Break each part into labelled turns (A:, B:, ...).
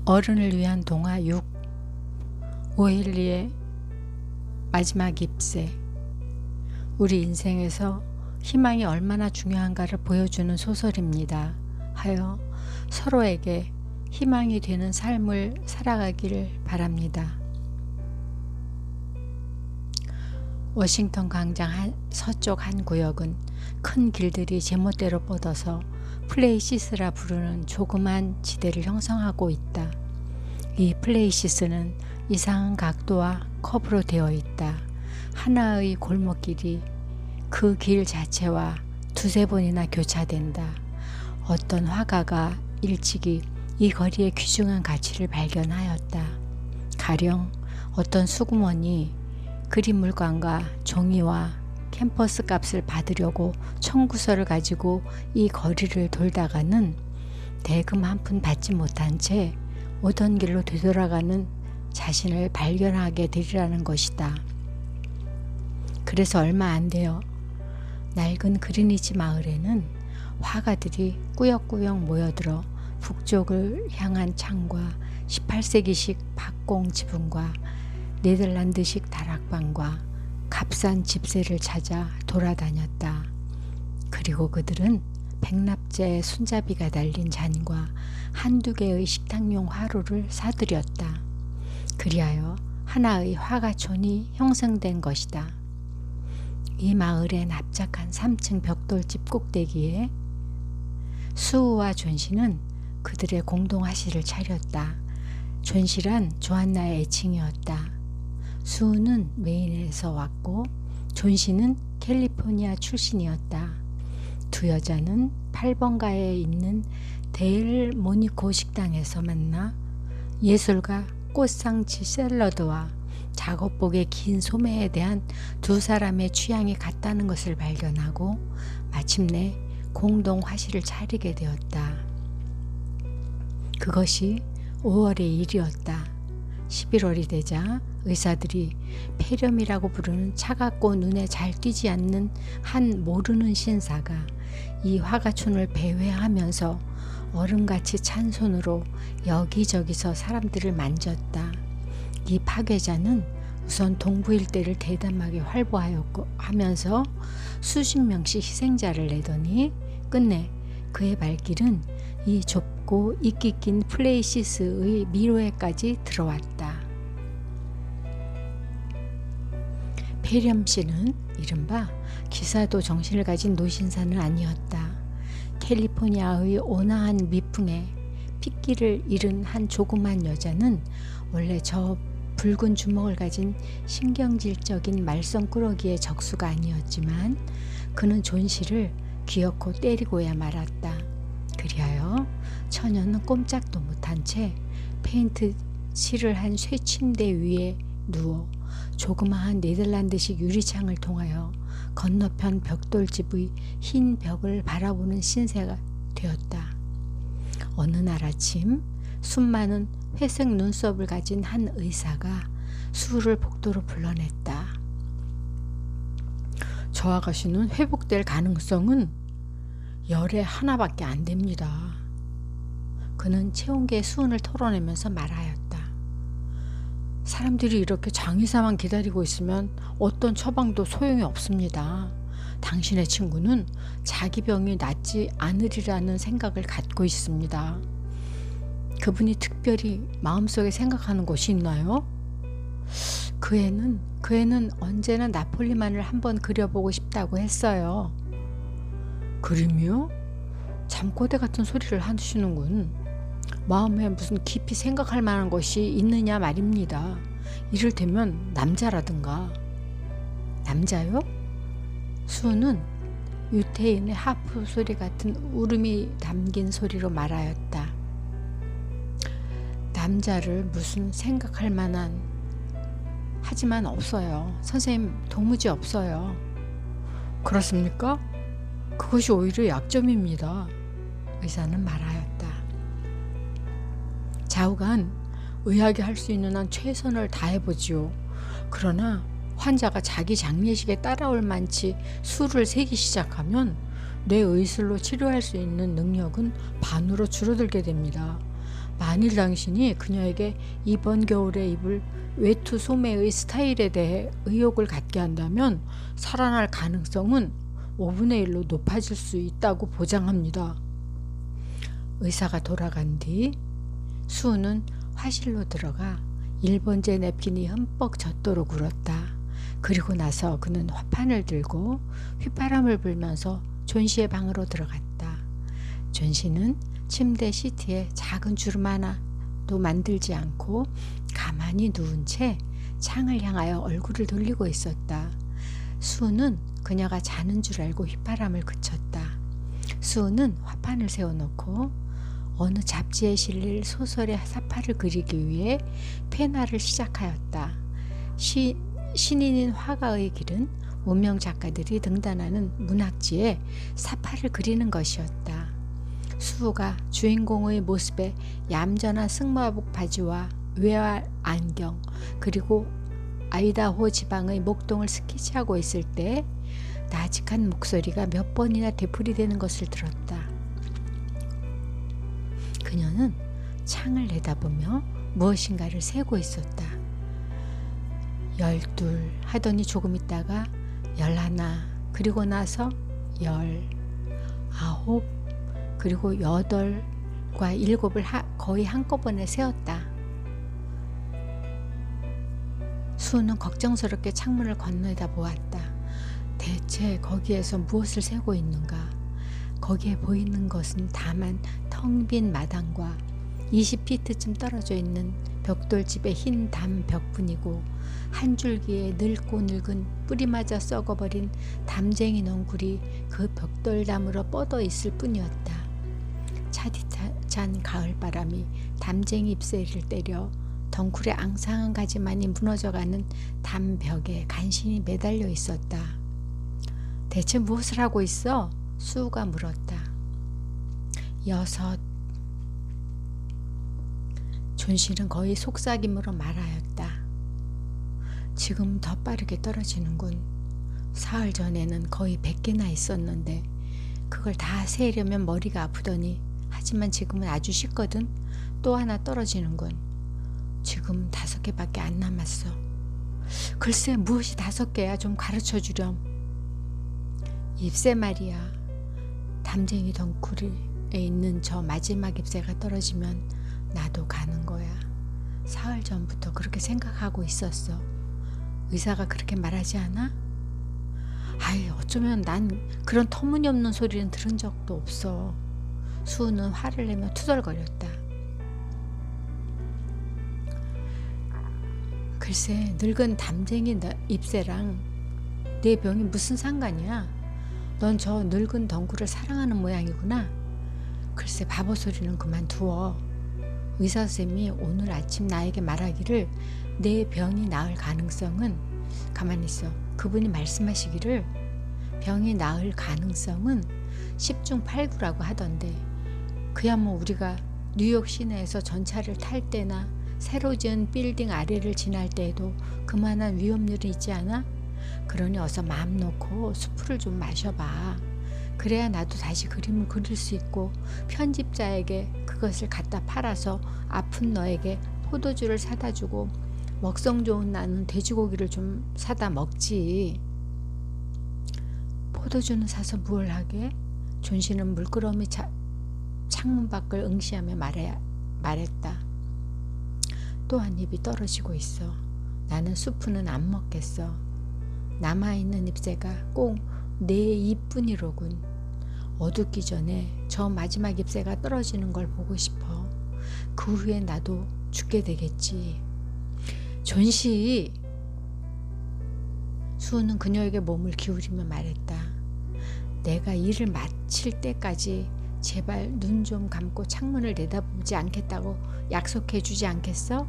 A: 어른을 위한 동화 6. 오일리의 마지막 잎새. 우리 인생에서 희망이 얼마나 중요한가를 보여주는 소설입니다. 하여 서로에게 희망이 되는 삶을 살아가길 바랍니다. 워싱턴 광장 서쪽 한 구역은 큰 길들이 제멋대로 뻗어서 플레이시스라 부르는 조그만 지대를 형성하고 있다. 이 플레이시스는 이상한 각도와 커브로 되어 있다. 하나의 골목길이 그 길 자체와 두세 번이나 교차된다. 어떤 화가가 일찍이 이 거리의 귀중한 가치를 발견하였다. 가령 어떤 수구먼이 그림 물감과 종이와 캠퍼스 값을 받으려고 청구서를 가지고 이 거리를 돌다가는 대금 한 푼 받지 못한 채 오던 길로 되돌아가는 자신을 발견하게 되리라는 것이다. 그래서 얼마 안 되어 낡은 그리니치 마을에는 화가들이 꾸역꾸역 모여들어 북쪽을 향한 창과 18세기식 박공 지붕과 네덜란드식 다락방과 값싼 집세를 찾아 돌아다녔다. 그리고 그들은 백납제 손잡이가 달린 잔과 한두 개의 식탁용 화로를 사들였다. 그리하여 하나의 화가촌이 형성된 것이다. 이 마을의 납작한 3층 벽돌집 꼭대기에 수우와 존씨는 그들의 공동 화실을 차렸다. 존씨란 조한나의 애칭이었다. 수우는 메인에서 왔고 존씨는 캘리포니아 출신이었다. 두 여자는 8번가에 있는 데일 모니코 식당에서 만나 예술가 꽃상치 샐러드와 작업복의 긴 소매에 대한 두 사람의 취향이 같다는 것을 발견하고 마침내 공동 화실을 차리게 되었다. 그것이 5월의 일이었다. 11월이 되자 의사들이 폐렴이라고 부르는 차갑고 눈에 잘 띄지 않는 한 모르는 신사가 이 화가촌을 배회하면서 어른같이 찬 손으로 여기저기서 사람들을 만졌다. 이 파괴자는 우선 동부 일대를 대담하게 활보하면서 수십 명씩 희생자를 내더니 끝내 그의 발길은 이 좁고 이끼 낀 플레이시스의 미로에까지 들어왔다. 폐렴 씨는 이른바 기사도 정신을 가진 노신사는 아니었다. 캘리포니아의 온화한 미풍에 핏기를 잃은 한 조그만 여자는 원래 저 붉은 주먹을 가진 신경질적인 말썽꾸러기의 적수가 아니었지만 그는 존 씨를 귀엽고 때리고야 말았다. 그리하여 처녀는 꼼짝도 못한 채 페인트 칠을 한 쇠침대 위에 누워 조그마한 네덜란드식 유리창을 통하여 건너편 벽돌집의 흰 벽을 바라보는 신세가 되었다. 어느 날 아침 수많은 회색 눈썹을 가진 한 의사가 수우를 복도로 불러냈다. 저 아가씨는 회복될 가능성은 열에 하나밖에 안 됩니다. 그는 체온계의 수은을 털어내면서 말하였다. 사람들이 이렇게 장의사만 기다리고 있으면 어떤 처방도 소용이 없습니다. 당신의 친구는 자기 병이 낫지 않으리라는 생각을 갖고 있습니다. 그분이 특별히 마음속에 생각하는 것이 있나요? 그 애는 언제나 나폴리만을 한번 그려보고 싶다고 했어요. 그림이요? 잠꼬대 같은 소리를 하시는군. 마음에 무슨 깊이 생각할 만한 것이 있느냐 말입니다. 이를테면 남자라든가. 남자요? 수는 유태인의 하프 소리 같은 울음이 담긴 소리로 말하였다. 남자를 무슨 생각할 만한 하지만 없어요. 선생님, 도무지 없어요. 그렇습니까? 그것이 오히려 약점입니다. 의사는 말하였다. 좌우간 의학이 할 수 있는 한 최선을 다해보지요. 그러나 환자가 자기 장례식에 따라올 만치 수를 세기 시작하면 뇌 의술로 치료할 수 있는 능력은 반으로 줄어들게 됩니다. 만일 당신이 그녀에게 이번 겨울에 입을 외투 소매의 스타일에 대해 의욕을 갖게 한다면 살아날 가능성은 5분의 1로 높아질 수 있다고 보장합니다. 의사가 돌아간 뒤 수우는 화실로 들어가 1번째 냅킨이 흠뻑 젖도록 울었다. 그리고 나서 그는 화판을 들고 휘바람을 불면서 존 씨의 방으로 들어갔다. 존 씨는 침대 시트에 작은 주름 하나도 만들지 않고 가만히 누운 채 창을 향하여 얼굴을 돌리고 있었다. 수우는 그녀가 자는 줄 알고 휘바람을 그쳤다. 수우는 화판을 세워놓고 어느 잡지에 실릴 소설의 사파를 그리기 위해 페나를 시작하였다. 신인인 화가의 길은 무명 작가들이 등단하는 문학지에 사파를 그리는 것이었다. 수우가 주인공의 모습에 얌전한 승마복 바지와 외화 안경 그리고 아이다호 지방의 목동을 스케치하고 있을 때 나직한 목소리가 몇 번이나 되풀이되는 것을 들었다. 그녀는 창을 내다보며 무엇인가를 세고 있었다. 12 하더니 조금 있다가 11 그리고 나서 10 9 그리고 8과 7을 거의 한꺼번에 세었다. 수우는 걱정스럽게 창문을 건너다 보았다. 대체 거기에서 무엇을 세고 있는가? 거기에 보이는 것은 다만 텅 빈 마당과 20피트쯤 떨어져 있는 벽돌집의 흰 담 벽뿐이고 한 줄기에 늙고 늙은 뿌리마저 썩어버린 담쟁이 넝굴이 그 벽돌담으로 뻗어 있을 뿐이었다. 차디찬 가을바람이 담쟁이 잎새를 때려 덩굴의 앙상한 가지만이 무너져가는 담벽에 간신히 매달려 있었다. 대체 무엇을 하고 있어? 수우가 물었다. 6. 존 씨는 거의 속삭임으로 말하였다. 지금 더 빠르게 떨어지는군. 사흘 전에는 거의 100개나 있었는데 그걸 다 세려면 머리가 아프더니 하지만 지금은 아주 쉽거든. 또 하나 떨어지는군. 지금 5개밖에 안 남았어. 글쎄 무엇이 5개야? 좀 가르쳐 주렴. 잎새 말이야. 담쟁이 덩굴에 있는 저 마지막 잎새가 떨어지면 나도 가는 거야. 사흘 전부터 그렇게 생각하고 있었어. 의사가 그렇게 말하지 않아? 아이, 어쩌면 난 그런 터무니없는 소리는 들은 적도 없어. 수우는 화를 내며 투덜거렸다. 글쎄, 늙은 담쟁이 잎새랑 내 병이 무슨 상관이야? 넌 저 늙은 덩굴을 사랑하는 모양이구나. 글쎄, 바보 소리는 그만두어. 의사선생님이 오늘 아침 나에게 말하기를 내 병이 나을 가능성은, 가만히 있어, 그분이 말씀하시기를 병이 나을 가능성은 10중 8구라고 하던데, 그야 뭐 우리가 뉴욕 시내에서 전차를 탈 때나 새로 지은 빌딩 아래를 지날 때에도 그만한 위험률이 있지 않아? 그러니 어서 마음 놓고 수프를 좀 마셔봐. 그래야 나도 다시 그림을 그릴 수 있고 편집자에게 그것을 갖다 팔아서 아픈 너에게 포도주를 사다 주고 먹성 좋은 나는 돼지고기를 좀 사다 먹지. 포도주는 사서 뭘 하게? 존 씨는 물끄러미 창문 밖을 응시하며 말했다. 또 한 입이 떨어지고 있어. 나는 수프는 안 먹겠어. 남아있는 잎새가 꼭 내 입뿐이로군. 어둡기 전에 저 마지막 잎새가 떨어지는 걸 보고 싶어. 그 후에 나도 죽게 되겠지. 존 씨! 수우는 그녀에게 몸을 기울이며 말했다. 내가 일을 마칠 때까지 제발 눈 좀 감고 창문을 내다보지 않겠다고 약속해 주지 않겠어?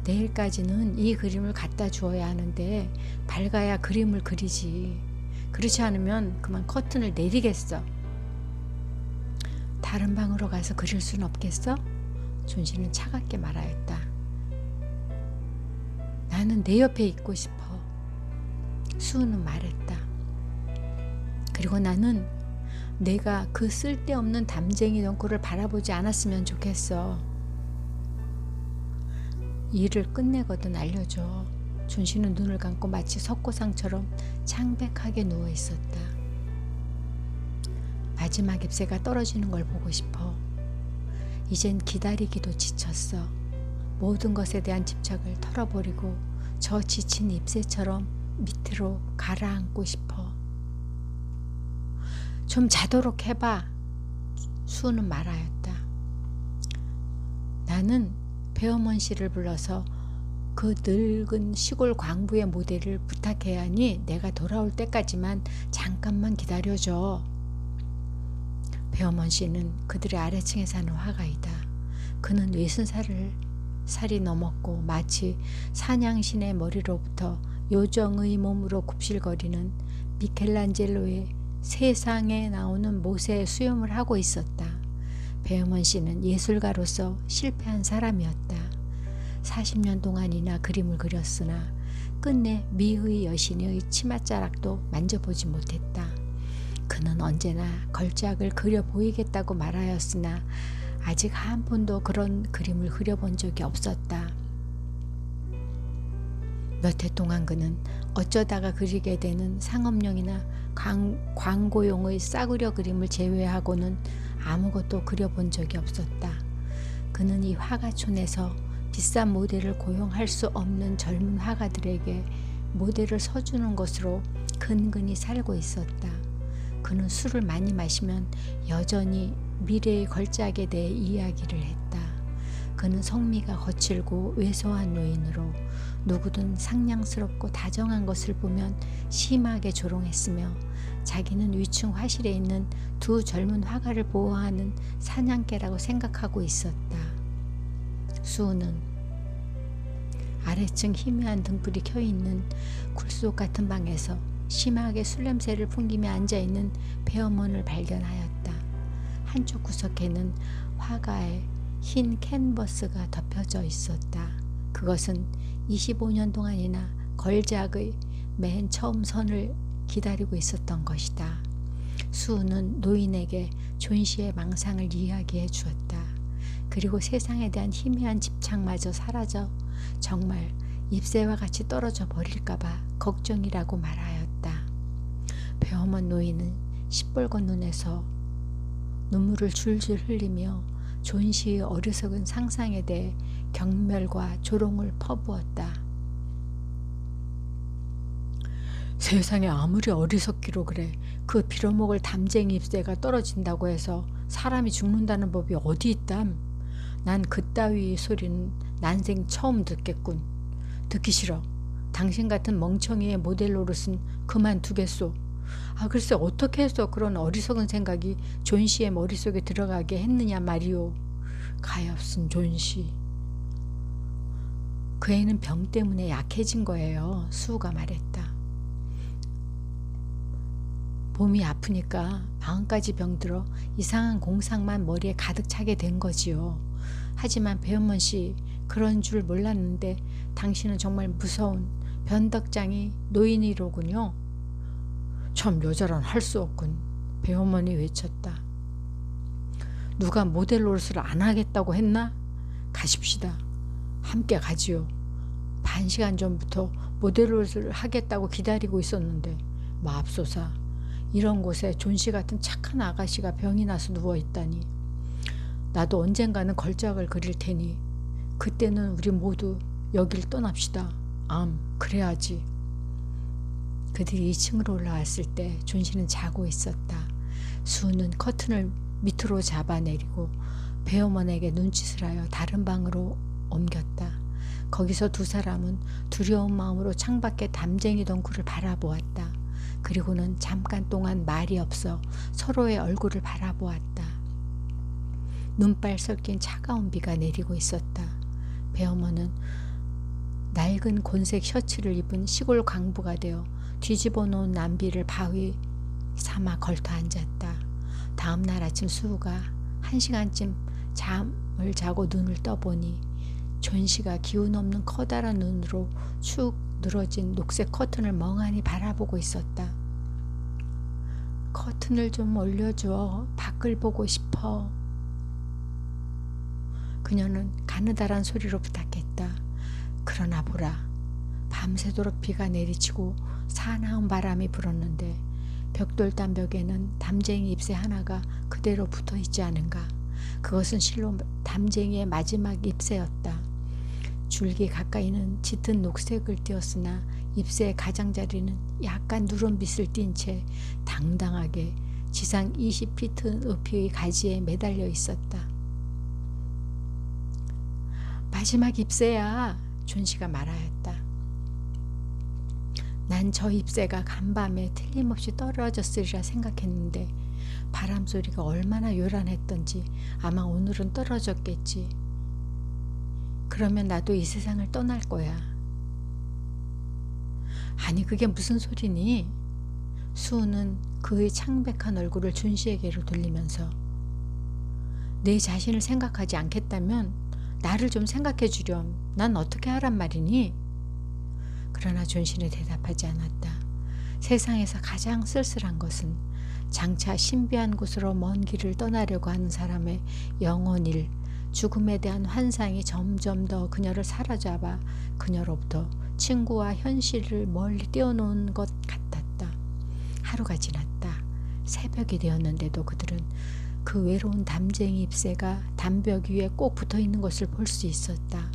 A: 내일까지는 이 그림을 갖다 주어야 하는데 밝아야 그림을 그리지. 그렇지 않으면 그만 커튼을 내리겠어. 다른 방으로 가서 그릴 순 없겠어? 존 씨는 차갑게 말하였다. 나는 내 옆에 있고 싶어. 수우는 말했다. 그리고 나는 내가 그 쓸데없는 담쟁이 덩굴을 바라보지 않았으면 좋겠어. 일을 끝내거든 알려줘. 존씨는 눈을 감고 마치 석고상처럼 창백하게 누워 있었다. 마지막 잎새가 떨어지는 걸 보고 싶어. 이젠 기다리기도 지쳤어. 모든 것에 대한 집착을 털어버리고 저 지친 잎새처럼 밑으로 가라앉고 싶어. 좀 자도록 해봐. 수우는 말하였다. 나는 배어먼 씨를 불러서 그 늙은 시골 광부의 모델을 부탁해야 하니 내가 돌아올 때까지만 잠깐만 기다려줘. 배어먼 씨는 그들의 아래층에 사는 화가이다. 그는 60살이 넘었고 마치 사냥신의 머리로부터 요정의 몸으로 굽실거리는 미켈란젤로의 세상에 나오는 모세의 수염을 하고 있었다. 배어먼 씨는 예술가로서 실패한 사람이었다. 40년 동안이나 그림을 그렸으나 끝내 미의 여신의 치맛자락도 만져보지 못했다. 그는 언제나 걸작을 그려 보이겠다고 말하였으나 아직 한 번도 그런 그림을 그려본 적이 없었다. 몇 해 동안 그는 어쩌다가 그리게 되는 상업용이나 광고용의 싸구려 그림을 제외하고는 아무것도 그려본 적이 없었다. 그는 이 화가촌에서 비싼 모델을 고용할 수 없는 젊은 화가들에게 모델을 서주는 것으로 근근히 살고 있었다. 그는 술을 많이 마시면 여전히 미래의 걸작에 대해 이야기를 했다. 그는 성미가 거칠고 왜소한 노인으로 누구든 상냥스럽고 다정한 것을 보면 심하게 조롱했으며 자기는 위층 화실에 있는 두 젊은 화가를 보호하는 사냥개라고 생각하고 있었다. 수우는 아래층 희미한 등불이 켜있는 굴속 같은 방에서 심하게 술냄새를 풍기며 앉아있는 배어먼을 발견하였다. 한쪽 구석에는 화가의 흰 캔버스가 덮여져 있었다. 그것은 25년 동안이나 걸작의 맨 처음 선을 기다리고 있었던 것이다. 수우는 노인에게 존씨의 망상을 이야기해 주었다. 그리고 세상에 대한 희미한 집착마저 사라져 정말 잎새와 같이 떨어져 버릴까봐 걱정이라고 말하였다. 배어먼 노인은 시뻘건 눈에서 눈물을 줄줄 흘리며 존씨의 어리석은 상상에 대해 경멸과 조롱을 퍼부었다. 세상에 아무리 어리석기로 그래. 그 빌어먹을 담쟁이 잎새가 떨어진다고 해서 사람이 죽는다는 법이 어디 있담. 난 그따위 소리는 난생 처음 듣겠군. 듣기 싫어. 당신 같은 멍청이의 모델 노릇은 그만두겠소. 글쎄 어떻게 해서 그런 어리석은 생각이 존씨의 머릿속에 들어가게 했느냐 말이오. 가엾은 존씨. 그 애는 병 때문에 약해진 거예요. 수우가 말했다. 몸이 아프니까 마음까지 병들어 이상한 공상만 머리에 가득 차게 된 거지요. 하지만 배어먼 씨, 그런 줄 몰랐는데 당신은 정말 무서운 변덕장이 노인이로군요. 참 여자란 할 수 없군. 배어먼이 외쳤다. 누가 모델 노릇을 안 하겠다고 했나? 가십시다. 함께 가지요. 반 시간 전부터 모델 노릇을 하겠다고 기다리고 있었는데 맙소사. 이런 곳에 존씨 같은 착한 아가씨가 병이 나서 누워있다니. 나도 언젠가는 걸작을 그릴 테니 그때는 우리 모두 여길 떠납시다. 그래야지. 그들이 2층으로 올라왔을 때 존씨는 자고 있었다. 수우는 커튼을 밑으로 잡아내리고 배어먼에게 눈짓을 하여 다른 방으로 옮겼다. 거기서 두 사람은 두려운 마음으로 창밖에 담쟁이 덩굴을 바라보았다. 그리고는 잠깐 동안 말이 없어 서로의 얼굴을 바라보았다. 눈발 섞인 차가운 비가 내리고 있었다. 배어먼은 낡은 곤색 셔츠를 입은 시골 광부가 되어 뒤집어 놓은 남비를 바위 삼아 걸터 앉았다. 다음 날 아침 수우가 1시간쯤 잠을 자고 눈을 떠보니 존씨가 기운 없는 커다란 눈으로 축 늘어진 녹색 커튼을 멍하니 바라보고 있었다. 커튼을 좀 올려줘. 밖을 보고 싶어. 그녀는 가느다란 소리로 부탁했다. 그러나 보라, 밤새도록 비가 내리치고 사나운 바람이 불었는데 벽돌담벽에는 담쟁이 잎새 하나가 그대로 붙어 있지 않은가. 그것은 실로 담쟁이의 마지막 잎새였다. 줄기 가까이는 짙은 녹색을 띄었으나 잎새의 가장자리는 약간 누런빛을 띤 채 당당하게 지상 20피트 높이의 가지에 매달려 있었다. 마지막 잎새야, 존씨가 말하였다. 난 저 잎새가 간밤에 틀림없이 떨어졌으리라 생각했는데 바람소리가 얼마나 요란했던지 아마 오늘은 떨어졌겠지. 그러면 나도 이 세상을 떠날 거야. 아니, 그게 무슨 소리니? 수우는 그의 창백한 얼굴을 존씨에게로 돌리면서, 내 자신을 생각하지 않겠다면 나를 좀 생각해 주렴. 난 어떻게 하란 말이니? 그러나 존씨는 대답하지 않았다. 세상에서 가장 쓸쓸한 것은 장차 신비한 곳으로 먼 길을 떠나려고 하는 사람의 영혼일, 죽음에 대한 환상이 점점 더 그녀를 사로잡아 그녀로부터 친구와 현실을 멀리 떼어놓은 것 같았다. 하루가 지났다. 새벽이 되었는데도 그들은 그 외로운 담쟁이 잎새가 담벽 위에 꼭 붙어있는 것을 볼 수 있었다.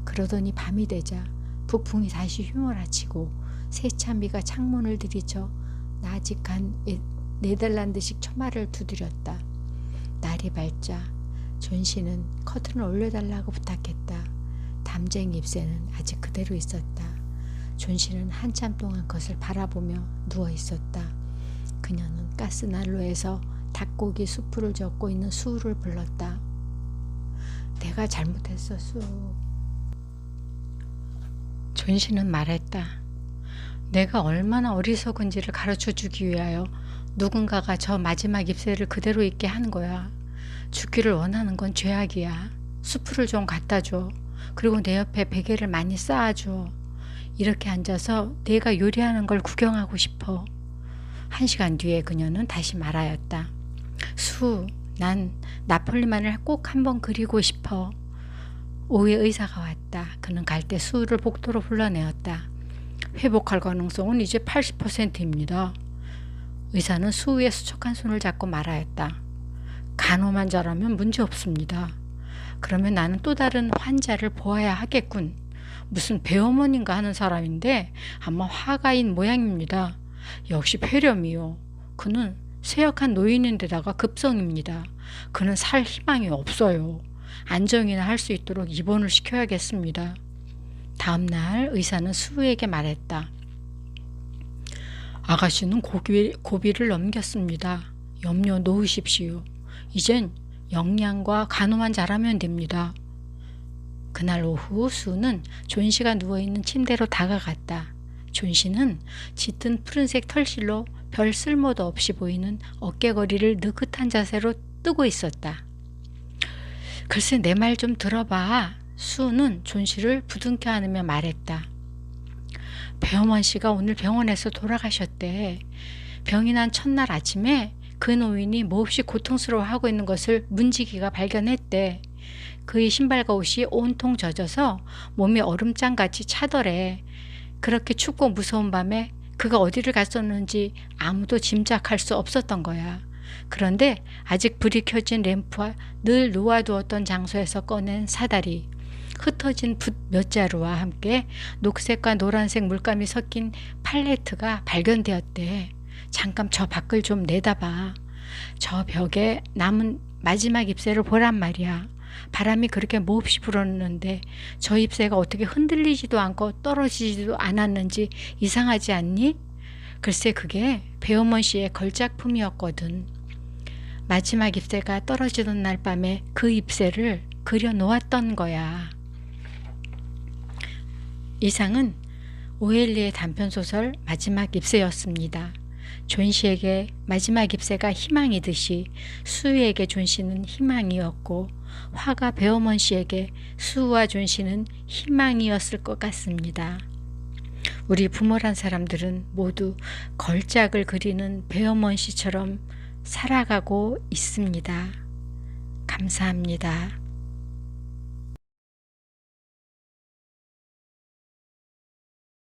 A: 그러더니 밤이 되자 북풍이 다시 휘몰아치고 세찬비가 창문을 들이쳐 나직한 네덜란드식 처마를 두드렸다. 날이 밝자 존씨는 커튼을 올려달라고 부탁했다. 담쟁이 잎새는 아직 그대로 있었다. 존씨는 한참 동안 그것을 바라보며 누워 있었다. 그녀는 가스난로에서 닭고기 수프를 젓고 있는 수우를 불렀다. 내가 잘못했어, 수. 존씨는 말했다. 내가 얼마나 어리석은지를 가르쳐 주기 위하여 누군가가 저 마지막 잎새를 그대로 있게 한 거야. 죽기를 원하는 건 죄악이야. 수프를 좀 갖다 줘. 그리고 내 옆에 베개를 많이 쌓아줘. 이렇게 앉아서 내가 요리하는 걸 구경하고 싶어. 1시간 뒤에 그녀는 다시 말하였다. 수, 난 나폴리만을 꼭 한번 그리고 싶어. 오후에 의사가 왔다. 그는 갈 때 수우를 복도로 불러내었다. 회복할 가능성은 이제 80%입니다. 의사는 수우의 수척한 손을 잡고 말하였다. 간호만 잘하면 문제 없습니다. 그러면 나는 또 다른 환자를 보아야 하겠군. 무슨 배어머니인가 하는 사람인데 아마 화가인 모양입니다. 역시 폐렴이요. 그는 쇠약한 노인인데다가 급성입니다. 그는 살 희망이 없어요. 안정이나 할 수 있도록 입원을 시켜야겠습니다. 다음 날 의사는 수우에게 말했다. 아가씨는 고비를 넘겼습니다. 염려 놓으십시오. 이젠 영양과 간호만 잘하면 됩니다. 그날 오후 수우는 존씨가 누워있는 침대로 다가갔다. 존씨는 짙은 푸른색 털실로 별 쓸모도 없이 보이는 어깨거리를 느긋한 자세로 뜨고 있었다. 글쎄, 내 말 좀 들어봐. 수우는 존씨를 부둥켜 안으며 말했다. 배어먼 씨가 오늘 병원에서 돌아가셨대. 병이 난 첫날 아침에 그 노인이 몹시 고통스러워하고 있는 것을 문지기가 발견했대. 그의 신발과 옷이 온통 젖어서 몸이 얼음장같이 차더래. 그렇게 춥고 무서운 밤에 그가 어디를 갔었는지 아무도 짐작할 수 없었던 거야. 그런데 아직 불이 켜진 램프와 늘 놓아두었던 장소에서 꺼낸 사다리, 흩어진 붓 몇 자루와 함께 녹색과 노란색 물감이 섞인 팔레트가 발견되었대. 잠깐 저 밖을 좀 내다봐. 저 벽에 남은 마지막 잎새를 보란 말이야. 바람이 그렇게 몹시 불었는데 저 잎새가 어떻게 흔들리지도 않고 떨어지지도 않았는지 이상하지 않니? 글쎄, 그게 배어먼 씨의 걸작품이었거든. 마지막 잎새가 떨어지던 날 밤에 그 잎새를 그려 놓았던 거야. 이상은 오엘리의 단편소설 마지막 잎새였습니다. 존씨에게 마지막 잎새가 희망이듯이 수우에게 존씨는 희망이었고, 화가 배어먼 씨에게 수우와 존씨는 희망이었을 것 같습니다. 우리 부모란 사람들은 모두 걸작을 그리는 배어먼 씨처럼 살아가고 있습니다. 감사합니다.